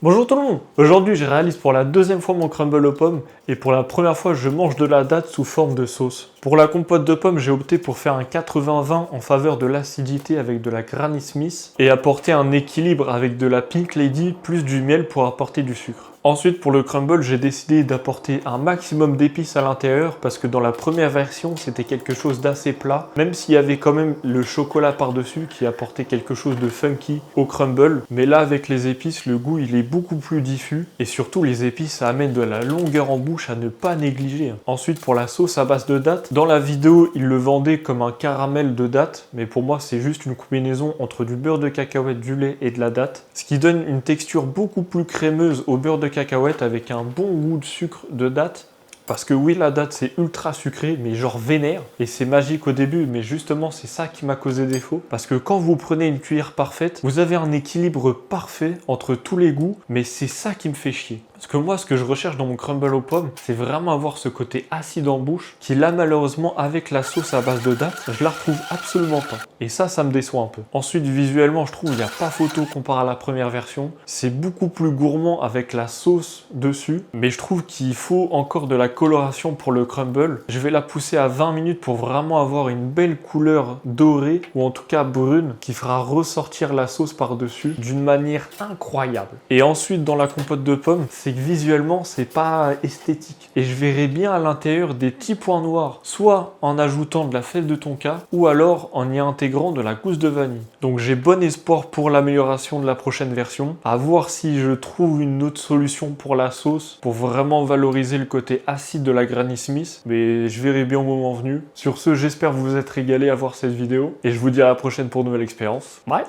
Bonjour tout le monde. Aujourd'hui je réalise pour la deuxième fois mon crumble aux pommes et pour la première fois je mange de la date sous forme de sauce. Pour la compote de pommes j'ai opté pour faire un 80-20 en faveur de l'acidité avec de la Granny Smith et apporter un équilibre avec de la Pink Lady plus du miel pour apporter du sucre. Ensuite pour le crumble j'ai décidé d'apporter un maximum d'épices à l'intérieur parce que dans la première version c'était quelque chose d'assez plat, même s'il y avait quand même le chocolat par-dessus qui apportait quelque chose de funky au crumble, mais là avec les épices le goût il est beaucoup plus diffus et surtout les épices ça amène de la longueur en bouche à ne pas négliger. Ensuite pour la sauce à base de dattes, dans la vidéo ils le vendaient comme un caramel de dattes, mais pour moi c'est juste une combinaison entre du beurre de cacahuète, du lait et de la date, ce qui donne une texture beaucoup plus crémeuse au beurre de cacahuète avec un bon goût de sucre de date. Parce que oui, la date c'est ultra sucré, mais genre vénère, et c'est magique au début, mais justement c'est ça qui m'a causé défaut. Parce que quand vous prenez une cuillère parfaite, vous avez un équilibre parfait entre tous les goûts, mais c'est ça qui me fait chier. Parce que moi, ce que je recherche dans mon crumble aux pommes, c'est vraiment avoir ce côté acide en bouche, qui là malheureusement avec la sauce à base de dattes, je la retrouve absolument pas. Et ça me déçoit un peu. Ensuite, visuellement, je trouve il n'y a pas photo comparé à la première version. C'est beaucoup plus gourmand avec la sauce dessus, mais je trouve qu'il faut encore de la coloration pour le crumble. Je vais la pousser à 20 minutes pour vraiment avoir une belle couleur dorée, ou en tout cas brune, qui fera ressortir la sauce par-dessus d'une manière incroyable. Et ensuite, dans la compote de pommes, c'est que visuellement, c'est pas esthétique. Et je verrais bien à l'intérieur des petits points noirs, soit en ajoutant de la fève de tonka, ou alors en y intégrant de la gousse de vanille. Donc j'ai bon espoir pour l'amélioration de la prochaine version. À voir si je trouve une autre solution pour la sauce, pour vraiment valoriser le côté acide de la Granny Smith, mais je verrai bien au moment venu. Sur ce, j'espère vous être régalé à voir cette vidéo, et je vous dis à la prochaine pour une nouvelle expérience. Bye!